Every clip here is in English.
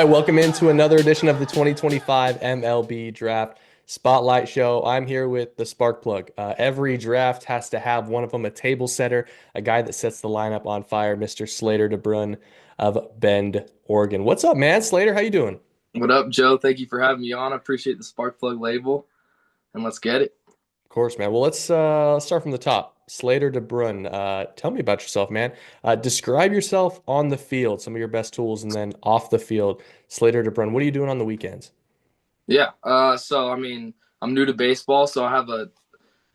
welcome into another edition of the 2025 MLB Draft Spotlight Show. I'm here with the spark plug. Every draft has to have one of them a table setter, a guy that sets the lineup on fire, Mr. Slater de Brun of Bend, Oregon. What's up, man? Slater, how you doing? What up, Joe? Thank you for having me on. I appreciate the spark plug label, and let's get it. Of course, man. Well, let's start from the top. Slater de Brun, tell me about yourself, man. Describe yourself on the field, some of your best tools, and then off the field. Slater de Brun, what are you doing on the weekends? Yeah. I'm new to baseball, so I have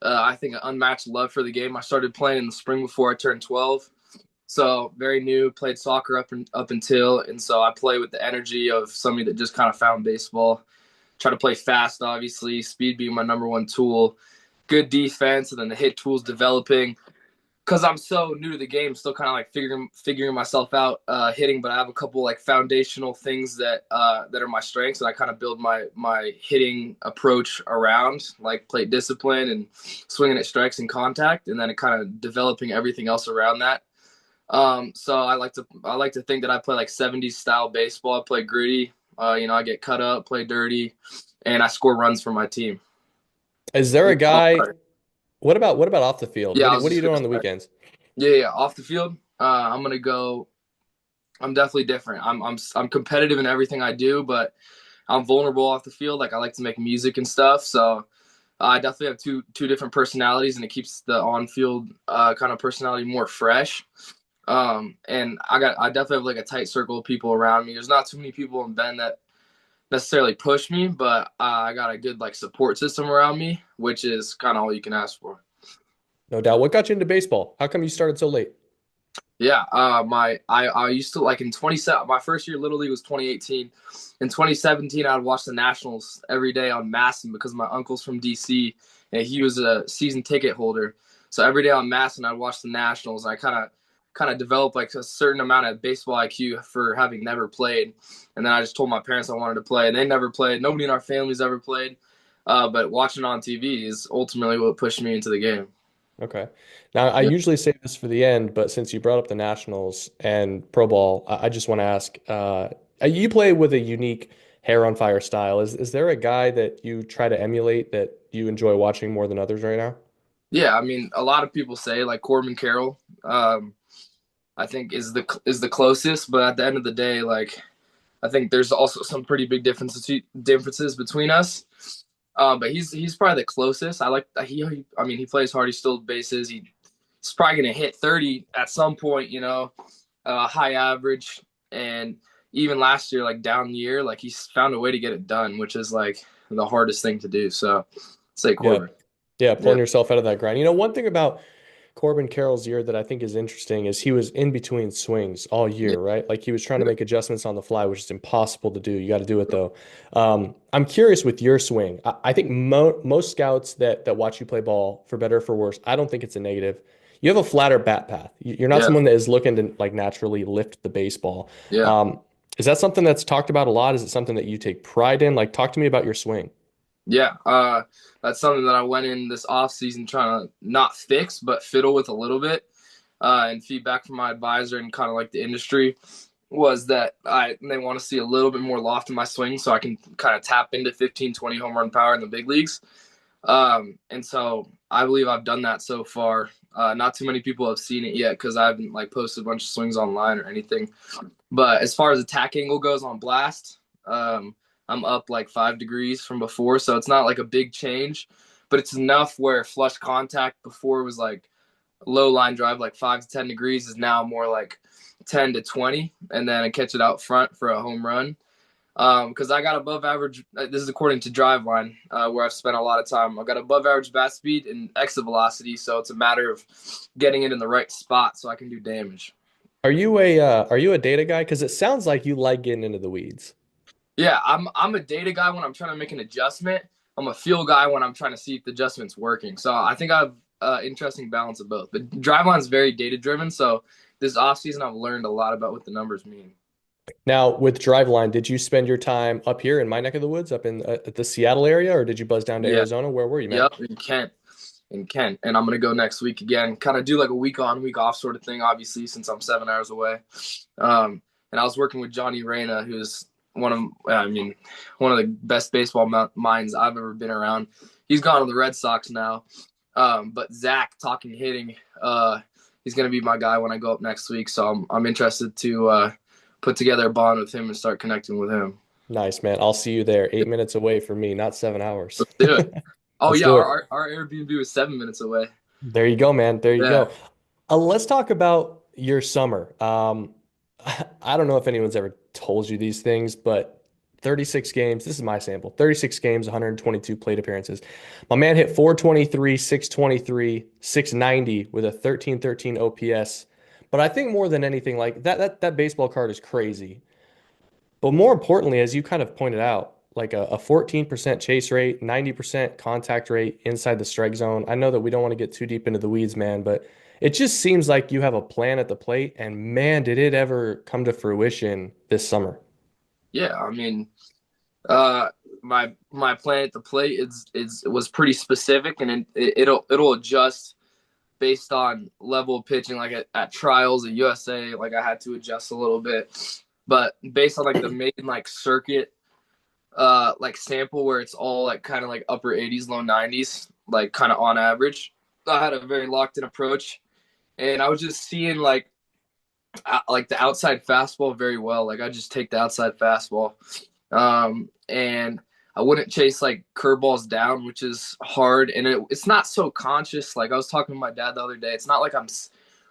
I think, an unmatched love for the game. I started playing in the spring before I turned 12, so very new. Played soccer up until, and so I play with the energy of somebody that just kind of found baseball. Try to play fast, obviously. Speed being my number one tool. Good defense, and then the hit tools developing. Because I'm so new to the game, still kind of like figuring myself out hitting, but I have a couple like foundational things that are my strengths, and I kind of build my hitting approach around, like plate discipline and swinging at strikes and contact, and then it kind of developing everything else around that. So I like to think that I play like 70s style baseball. I play gritty. I get cut up, play dirty, and I score runs for my team. Is there a guy? What about off the field? Yeah, What I do, was what are you just doing gonna on the say. weekends? Yeah. Off the field, I'm gonna go. I'm definitely different. I'm competitive in everything I do, but I'm vulnerable off the field. Like I like to make music and stuff, so I definitely have two different personalities, and it keeps the on field kind of personality more fresh. And I definitely have like a tight circle of people around me. There's not too many people in Bend that necessarily push me, but I got a good like support system around me, which is kind of all you can ask for. No doubt. What got you into baseball? How come you started so late? Yeah, I used to like in 27. My first year Little League was 2018. In 2017, I'd watch the Nationals every day on Masson because my uncle's from DC and he was a season ticket holder. So every day on Masson, I'd watch the Nationals. I kind of developed like a certain amount of baseball IQ for having never played. And then I just told my parents I wanted to play. They never played. Nobody in our family's ever played. But watching on TV is ultimately what pushed me into the game. Okay. Now, I Yeah. usually save this for the end, but since you brought up the Nationals and Pro Ball, I just want to ask, you play with a unique hair on fire style. Is there a guy that you try to emulate that you enjoy watching more than others right now? Yeah, I mean, a lot of people say like Corbin Carroll. I think is the closest, but at the end of the day, like I think there's also some pretty big differences between us. But he's probably the closest. I mean, he plays hard. He steals bases. He's probably gonna hit 30 at some point. High average, and even last year, like down year, like he's found a way to get it done, which is like the hardest thing to do. So, say Yeah. Corbin. Yeah, Yeah. pulling yourself out of that grind. One thing about Corbin Carroll's year that I think is interesting is he was in between swings all Yeah. year, right? Like he was trying to Yeah. make adjustments on the fly, which is impossible to do. You got to do it though. I'm curious with your swing. I think most scouts that watch you play ball, for better or for worse, I don't think it's a negative. You have a flatter bat path. You're not Yeah. someone that is looking to like naturally lift the baseball. Yeah. Um, is that something that's talked about a lot? Is it something that you take pride in? Like, talk to me about your swing. Yeah, that's something that I went in this off season trying to not fix, but fiddle with a little bit. And feedback from my advisor and kind of like the industry was that they want to see a little bit more loft in my swing so I can kind of tap into 15, 20 home run power in the big leagues. And so I believe I've done that so far. Not too many people have seen it yet because I haven't like posted a bunch of swings online or anything. But as far as attack angle goes on blast, I'm up like 5 degrees from before, so it's not like a big change, but it's enough where flush contact before was like low line drive, like 5 to 10 degrees, is now more like 10 to 20, and then I catch it out front for a home run. Because I got above average. This is according to Driveline, where I've spent a lot of time. I've got above average bat speed and exit velocity, so it's a matter of getting it in the right spot so I can do damage. Are you a data guy? Because it sounds like you like getting into the weeds. Yeah, I'm a data guy when I'm trying to make an adjustment. I'm a feel guy when I'm trying to see if the adjustment's working. So I think I have interesting balance of both. But Driveline is very data driven. So this off season, I've learned a lot about what the numbers mean. Now, with Driveline, did you spend your time up here in my neck of the woods, up in at the Seattle area, or did you buzz down to Yeah, Arizona? Where were you, man? yep, in Kent, and I'm gonna go next week again. Kind of do like a week on, week off sort of thing. Obviously, since I'm 7 hours away. And I was working with Johnny Reyna, who's one of the best baseball minds I've ever been around. He's gone to the Red Sox now. But Zach, talking hitting, he's gonna be my guy when I go up next week. So I'm interested to put together a bond with him and start connecting with him. Nice, man. I'll see you there. 8 minutes away from me, not 7 hours. Let's do it. Oh Let's yeah, do it. our Airbnb was 7 minutes away. There you go, man. There you Yeah. go. Let's talk about your summer. I don't know if anyone's ever told you these things, but 36 games, this is my sample. 36 games, 122 plate appearances. My man hit 423, 623, 690 with a 1313 OPS. But I think more than anything, like that baseball card is crazy. But more importantly, as you kind of pointed out, like a 14% chase rate, 90% contact rate inside the strike zone. I know that we don't want to get too deep into the weeds, man, but it just seems like you have a plan at the plate. And man, did it ever come to fruition this summer? Yeah, I mean, uh, my plan at the plate is was pretty specific, and it'll adjust based on level of pitching. Like at trials at USA, like I had to adjust a little bit, but based on like the main like circuit, like sample where it's all like kind of like upper 80s, low 90s, like kind of on average. I had a very locked in approach, and I was just seeing like the outside fastball very well. Like I just take the outside fastball, and I wouldn't chase like curveballs down, which is hard, and it's not so conscious. Like I was talking to my dad the other day. It's not like I'm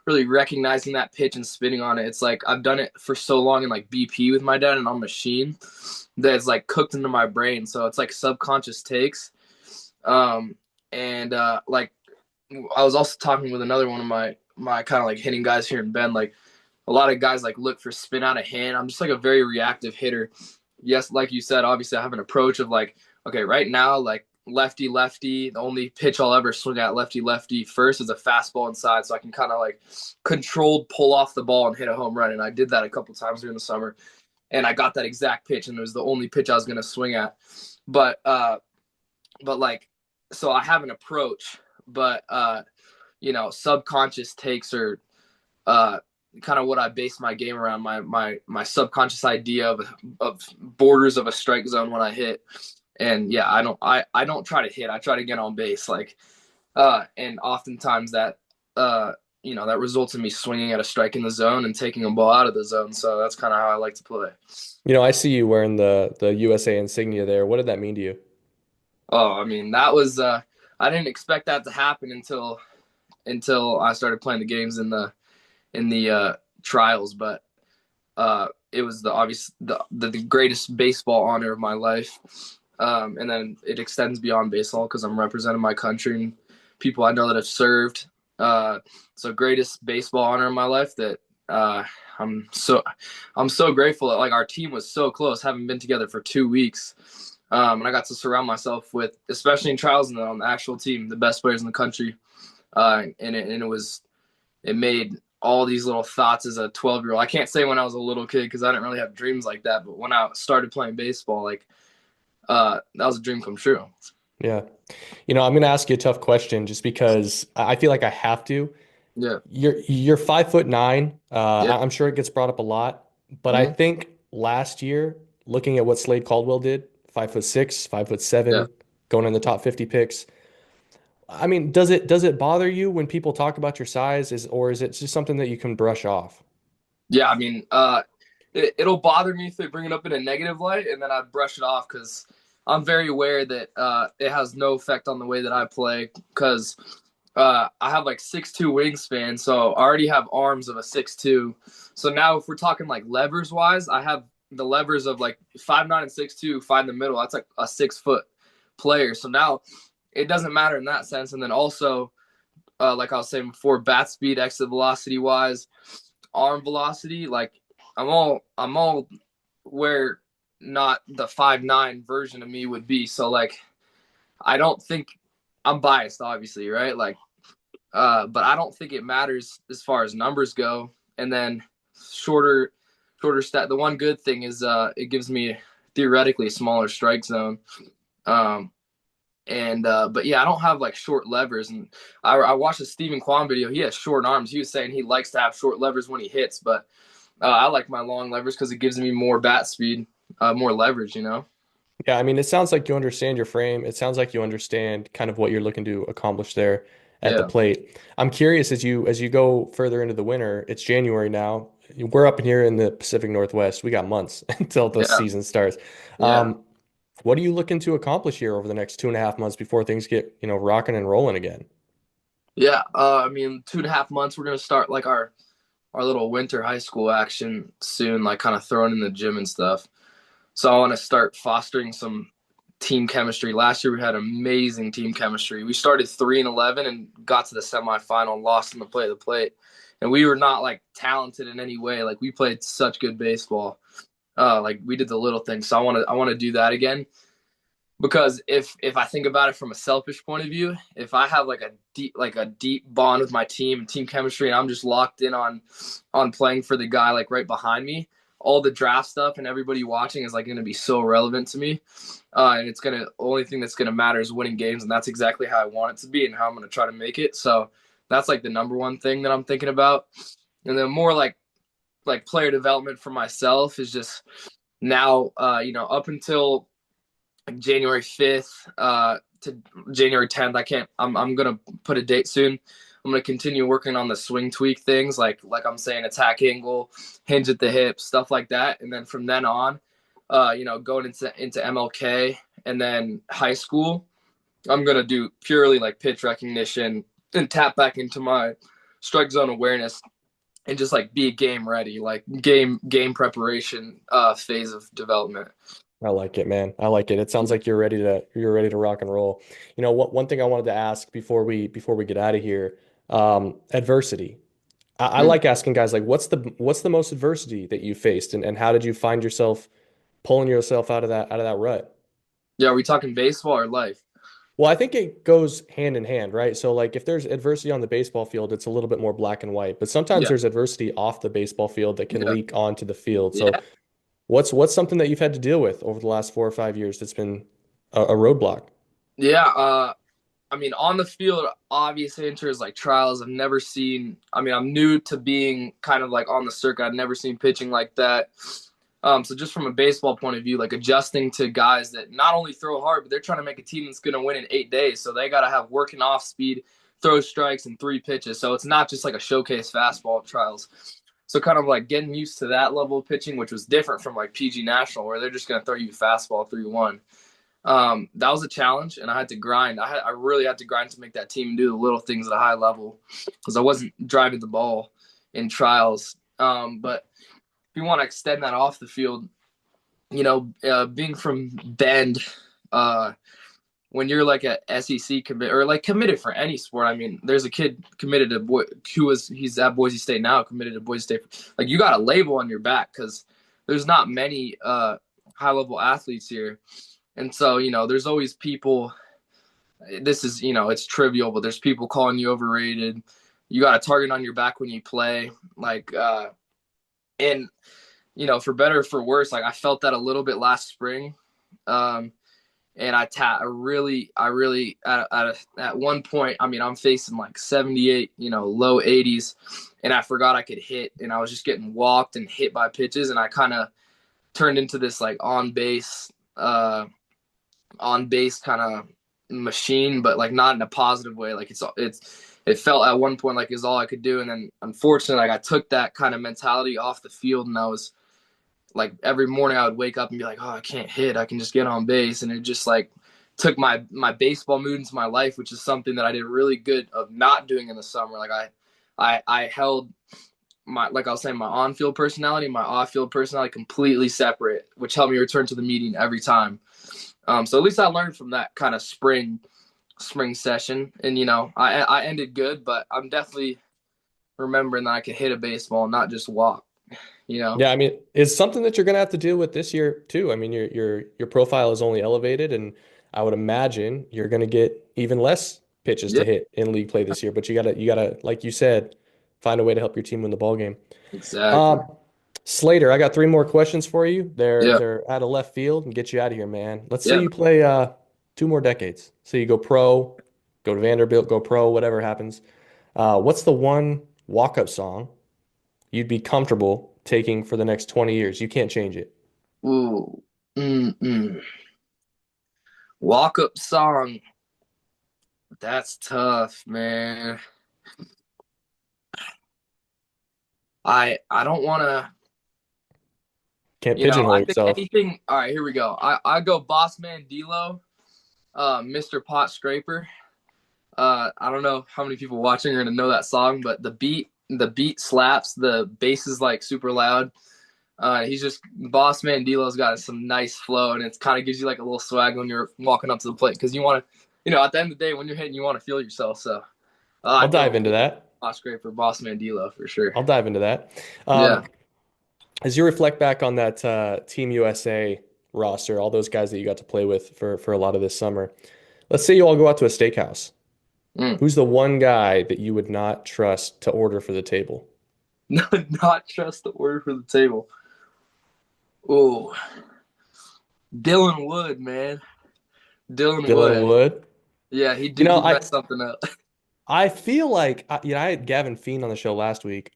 really recognizing that pitch and spinning on it. It's like I've done it for so long in like BP with my dad and on machine that it's like cooked into my brain. So it's like subconscious takes. And like I was also talking with another one of my kind of like hitting guys here in Bend. Like a lot of guys like look for spin out of hand. I'm just like a very reactive hitter. Yes, like you said, obviously I have an approach of like, okay, right now, like lefty lefty, the only pitch I'll ever swing at lefty lefty first is a fastball inside, so I can kind of like controlled pull off the ball and hit a home run. And I did that a couple times during the summer, and I got that exact pitch, and it was the only pitch I was going to swing at. But like, so I have an approach, but subconscious takes are kind of what I base my game around. My subconscious idea of borders of a strike zone when I hit. And yeah, I don't try to hit. I try to get on base. Like, and oftentimes that that results in me swinging at a strike in the zone and taking a ball out of the zone. So that's kind of how I like to play. I see you wearing the USA insignia there. What did that mean to you? Oh, I mean, that was I didn't expect that to happen until I started playing the games in the trials, but it was the greatest baseball honor of my life. And then it extends beyond baseball because I'm representing my country and people I know that have served. So greatest baseball honor of my life that I'm so grateful that like our team was so close, having been together for 2 weeks. And I got to surround myself with, especially in trials and on the actual team, the best players in the country. And it made all these little thoughts as a 12-year-old. I can't say when I was a little kid because I didn't really have dreams like that. But when I started playing baseball, like that was a dream come true. Yeah. I'm going to ask you a tough question just because I feel like I have to. Yeah. You're 5'9". Yeah. I'm sure it gets brought up a lot, but I Mm-hmm. think last year, looking at what Slade Caldwell did, 5'6", five foot Yeah. seven, going in the top 50 picks. I mean, does it bother you when people talk about your size, or is it just something that you can brush off? Yeah. I mean, it'll bother me if they bring it up in a negative light, and then I brush it off because I'm very aware that it has no effect on the way that I play because I have like 6'2" wingspan, so I already have arms of a 6'2". So now if we're talking like levers wise, I have the levers of like 5'9" and 6'2", find the middle. That's like a 6 foot player. So now it doesn't matter in that sense. And then also, like I was saying before, bat speed, exit velocity wise, arm velocity, like I'm all where not the 5'9" version of me would be. So like I don't think I'm biased, obviously, right? Like but I don't think it matters as far as numbers go. And then shorter stat. The one good thing is it gives me theoretically a smaller strike zone. But yeah, I don't have like short levers. And I watched a Stephen Kwan video. He has short arms. He was saying he likes to have short levers when he hits, but I like my long levers because it gives me more bat speed. more leverage, you know? Yeah, I mean, it sounds like you understand your frame. It sounds like you understand kind of what you're looking to accomplish there at the Yeah. plate. I'm curious as you go further into the winter, it's January now. We're up in here in the Pacific Northwest. We got months until the Yeah. season starts. Yeah. What are you looking to accomplish here over the next 2.5 months before things get, rocking and rolling again? Yeah. I mean, 2.5 months, we're gonna start like our little winter high school action soon, like kind of throwing in the gym and stuff. So I want to start fostering some team chemistry. Last year we had amazing team chemistry. We started 3-11 and got to the semifinal and lost in the play of the plate. And we were not like talented in any way. Like we played such good baseball. Like we did the little things. So I want to do that again. Because if I think about it from a selfish point of view, if I have like a deep bond with my team and team chemistry, and I'm just locked in on playing for the guy like right behind me, all the draft stuff and everybody watching is like going to be so relevant to me, and it's gonna only thing that's gonna matter is winning games, and that's exactly how I want it to be and how I'm gonna try to make it. So that's like the number one thing that I'm thinking about, and then more like player development for myself is just now, up until January 5th to January 10th. I'm gonna put a date soon. I'm gonna continue working on the swing tweak things, like I'm saying, attack angle, hinge at the hip, stuff like that. And then from then on, going into MLK and then high school, I'm gonna do purely like pitch recognition and tap back into my strike zone awareness and just like be game ready, like game preparation phase of development. I like it, man. I like it. It sounds like you're ready to rock and roll. What one thing I wanted to ask before we get out of here, adversity. I Mm. like asking guys like what's the most adversity that you faced and how did you find yourself pulling yourself out of that rut? Yeah, are we talking baseball or life? Well, I think it goes hand in hand, right? So like if there's adversity on the baseball field, it's a little bit more black and white, but sometimes Yeah, there's adversity off the baseball field that can yeah, leak onto the field. So yeah, what's something that you've had to deal with over the last 4 or 5 years that's been a roadblock? yeah. I mean, on the field, obvious answer is like trials. I've never seen. I mean, I'm new to being kind of like on the circuit. I've never seen pitching like that. So just from a baseball point of view, like adjusting to guys that not only throw hard, but they're trying to make a team that's going to win in 8 days. So they got to have working off speed, throw strikes, and 3 pitches. So it's not just like a showcase fastball trials. So kind of like getting used to that level of pitching, which was different from like PG National, where they're just going to throw you fastball 3-1. That was a challenge, and I had to grind. I really had to grind to make that team do the little things at a high level because I wasn't driving the ball in trials. But if you want to extend that off the field, being from Bend, uh, when you're like a SEC commit or like committed for any sport, I mean, there's a kid committed to he's at Boise State now, committed to Boise State. Like you got a label on your back because there's not many high level athletes here, and so there's always people. This is it's trivial, but there's people calling you overrated. You got a target on your back when you play, and for better or for worse, like I felt that a little bit last spring. Um, and I really at one point, I mean, I'm facing like 78, low 80s, and I forgot I could hit, and I was just getting walked and hit by pitches, and I kind of turned into this like on base kind of machine, but like not in a positive way. Like it felt at one point like it's all I could do, and then unfortunately, like I took that kind of mentality off the field, and I was like every morning I would wake up and be like, oh, I can't hit, I can just get on base, and it just like took my baseball mood into my life, which is something that I did really good of not doing in the summer. Like I held my, like I was saying, my on-field personality, my off-field personality completely separate, which helped me return to the meeting every time. So at least I learned from that kind of spring session, and I ended good, but I'm definitely remembering that I could hit a baseball and not just walk. You know? Yeah, I mean, it's something that you're gonna have to deal with this year too. I mean, your profile is only elevated, and I would imagine you're gonna get even less pitches Yeah, to hit in league play this year. But you gotta, like you said, find a way to help your team win the ball game. exactly. Um, Slater, I got three more questions for you. They're Yeah, they're out of left field and get you out of here, man. Let's say yeah. you play 2 more decades. So you go pro, go to Vanderbilt, go pro, whatever happens. What's the one walk-up song you'd be comfortable taking for the next 20 years? You can't change it. Ooh. Mm-mm. Walkup song. That's tough, man. I don't want to, Can't pigeonhole I think yourself. anything. All right, here we go. I go Boss Man D'Lo, Mr. Pot Scraper. I don't know how many people watching are gonna know that song, but the beat slaps. The bass is like super loud. He's just Boss Man D'Lo's got some nice flow, and it kind of gives you like a little swag when you're walking up to the plate because you want to, at the end of the day when you're hitting, you want to feel yourself. So I'll I'd dive go into that. Pot Scraper, Boss Man D'Lo for sure. I'll dive into that. Yeah. As you reflect back on that Team USA roster, all those guys that you got to play with for a lot of this summer, let's say you all go out to a steakhouse. Mm. Who's the one guy that you would not trust to order for the table? Not trust the order for the table. Oh, Dylan Wood, man. Dylan Dylan Wood. Wood. Yeah, You know, he I messed something up. I feel like I had Gavin Fiend on the show last week.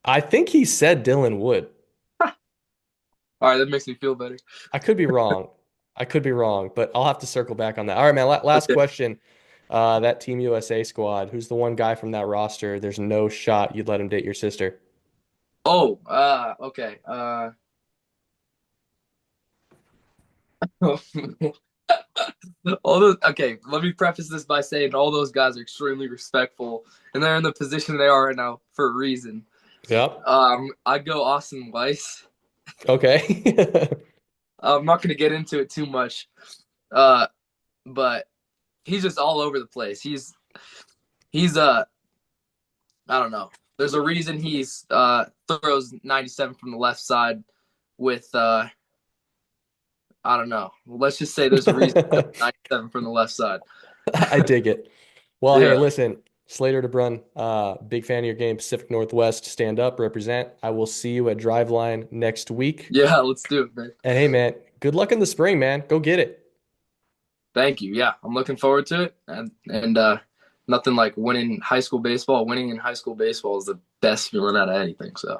I think he said Dylan Wood. All right, that makes me feel better. I could be wrong. I could be wrong, but I'll have to circle back on that. All right, man. Last Okay. question. That Team USA squad, who's the one guy from that roster? There's no shot you'd let him date your sister. Oh, okay. All those. Okay, let me preface this by saying all those guys are extremely respectful, and they're in the position they are right now for a reason. Yep. I'd go Austin Weiss. Okay. I'm not going to get into it too much, uh, but he's just all over the place. He's I don't know. There's a reason he's throws 97 from the left side with I don't know. Let's just say there's a reason 97 from the left side. I dig it. Well, hey, Yeah. listen, Slater de Brun, big fan of your game, Pacific Northwest. Stand up, represent. I will see you at Driveline next week. Yeah, let's do it, man. And hey, man, good luck in the spring, man. Go get it. Thank you. Yeah, I'm looking forward to it. And nothing like winning high school baseball. Winning in high school baseball is the best feeling out of anything. So